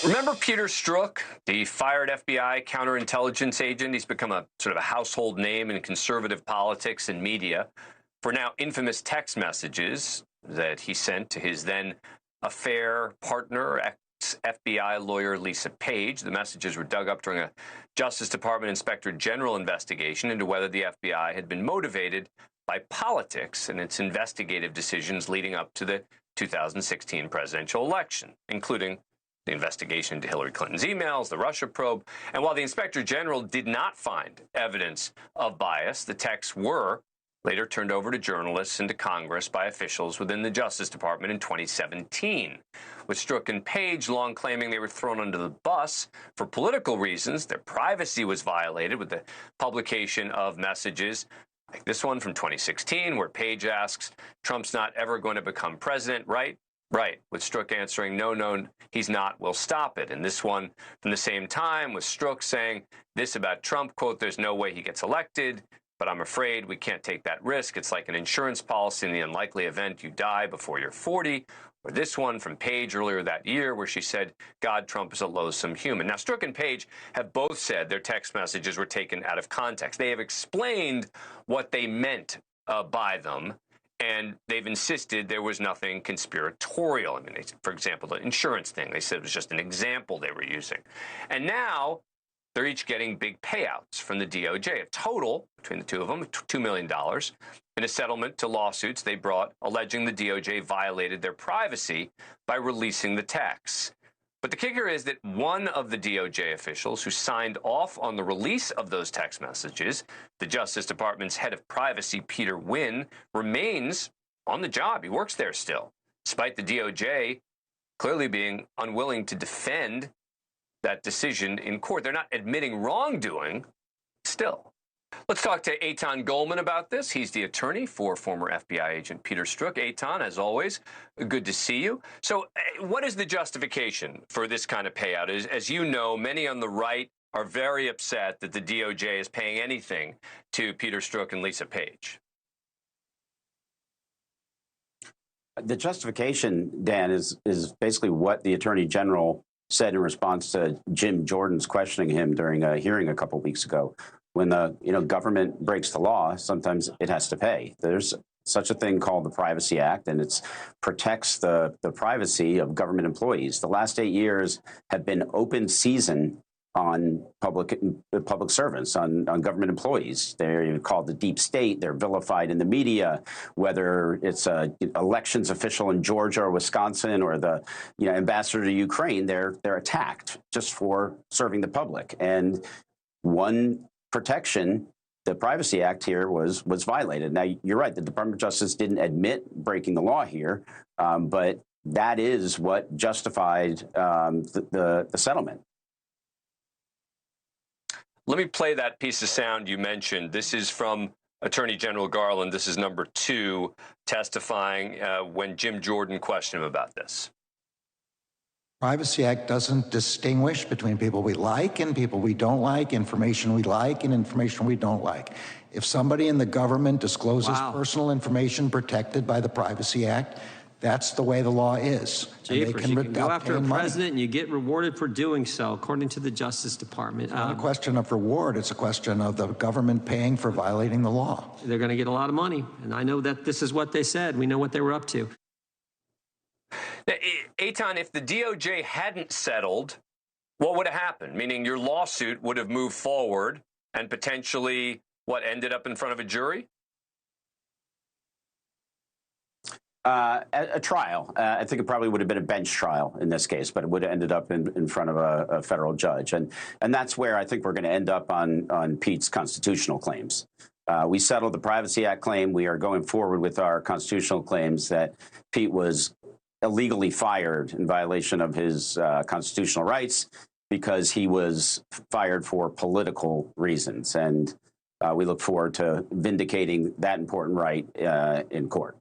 Remember Peter Strzok, the fired FBI counterintelligence agent? He's become a sort of a household name in conservative politics and media for now infamous text messages that he sent to his then affair partner, ex-FBI lawyer Lisa Page. The messages were dug up during a Justice Department Inspector General investigation into whether the FBI had been motivated by politics in its investigative decisions leading up to the 2016 presidential election, including the investigation into Hillary Clinton's emails, the Russia probe. And while the Inspector General did not find evidence of bias, the texts were later turned over to journalists and to Congress by officials within the Justice Department in 2017. With Strzok and Page long claiming they were thrown under the bus for political reasons, their privacy was violated with the publication of messages like this one from 2016, where Page asks, "Trump's not ever going to become president, right?" Right, with Strzok answering, no, he's not, we'll stop it. And this one from the same time with Strzok saying this about Trump, quote, "There's no way he gets elected, but I'm afraid we can't take that risk. It's like an insurance policy in the unlikely event you die before you're 40. Or this one from Page earlier that year where she said, "God, Trump is a loathsome human." Now, Strzok and Page have both said their text messages were taken out of context. They have explained what they meant by them. And they've insisted there was nothing conspiratorial. I mean, for example, the insurance thing, they said it was just an example they were using. And now they're each getting big payouts from the DOJ. A total, between the two of them, $2 million in a settlement to lawsuits they brought alleging the DOJ violated their privacy by releasing the texts. But the kicker is that one of the DOJ officials who signed off on the release of those text messages, the Justice Department's head of privacy, Peter Wynn, remains on the job. He works there still, despite the DOJ clearly being unwilling to defend that decision in court. They're not admitting wrongdoing still. Let's talk to Aitan Goelman about this. He's the attorney for former FBI agent Peter Strzok. Aitan, as always, good to see you. So what is the justification for this kind of payout? As you know, many on the right are very upset that the DOJ is paying anything to Peter Strzok and Lisa Page. The justification, Dan, is basically what the Attorney General said in response to Jim Jordan's questioning him during a hearing a couple of weeks ago. When the government breaks the law, sometimes it has to pay. There's such a thing called the Privacy Act, and it protects the privacy of government employees. The last 8 years have been open season on public servants, on government employees. They're called the deep state. They're vilified in the media, whether it's an elections official in Georgia or Wisconsin or the ambassador to Ukraine. They're attacked just for serving the public. And one protection, the Privacy Act here was violated. Now, you're right. The Department of Justice didn't admit breaking the law here, but that is what justified the settlement. Let me play that piece of sound you mentioned. This is from Attorney General Garland. This is number 2 testifying when Jim Jordan questioned him about this. Privacy Act doesn't distinguish between people we like and people we don't like, information we like and information we don't like. If somebody in the government discloses personal information protected by the Privacy Act, that's the way the law is. Jeepers, you can go after a president and you get rewarded for doing so, according to the Justice Department. It's not a question of reward. It's a question of the government paying for violating the law. They're going to get a lot of money. And I know that this is what they said. We know what they were up to. Now, Aitan, if the DOJ hadn't settled, what would have happened? Meaning your lawsuit would have moved forward and potentially, ended up in front of a jury? A trial. I think it probably would have been a bench trial in this case, but it would have ended up in front of a federal judge. And that's where I think we're going to end up on Pete's constitutional claims. We settled the Privacy Act claim. We are going forward with our constitutional claims that Pete was illegally fired in violation of his constitutional rights because he was fired for political reasons. And we look forward to vindicating that important right in court.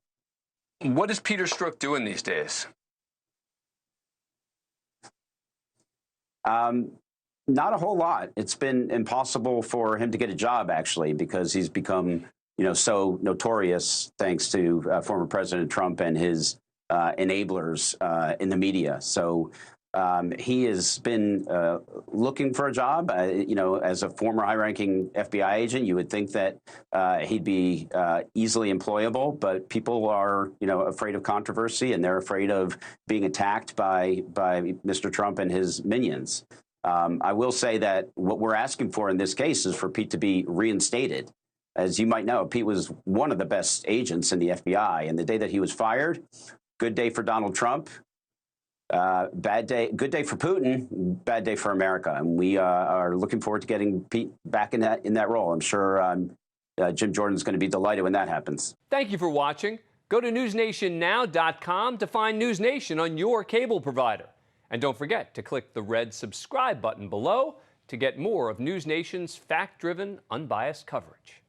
What is Peter Strzok doing these days? Not a whole lot. It's been impossible for him to get a job, actually, because he's become, so notorious thanks to former President Trump and his enablers in the media. So He has been looking for a job. As a former high-ranking FBI agent, you would think that he'd be easily employable, but people are, afraid of controversy, and they're afraid of being attacked by Mr. Trump and his minions. I will say that what we're asking for in this case is for Pete to be reinstated. As you might know, Pete was one of the best agents in the FBI, and the day that he was fired, good day for Donald Trump. Bad day, good day for Putin, bad day for America. And we are looking forward to getting Pete back in that role. I'm sure Jim Jordan's going to be delighted when that happens. Thank you for watching. Go to newsnationnow.com to find NewsNation on your cable provider. And don't forget to click the red subscribe button below to get more of NewsNation's fact-driven, unbiased coverage.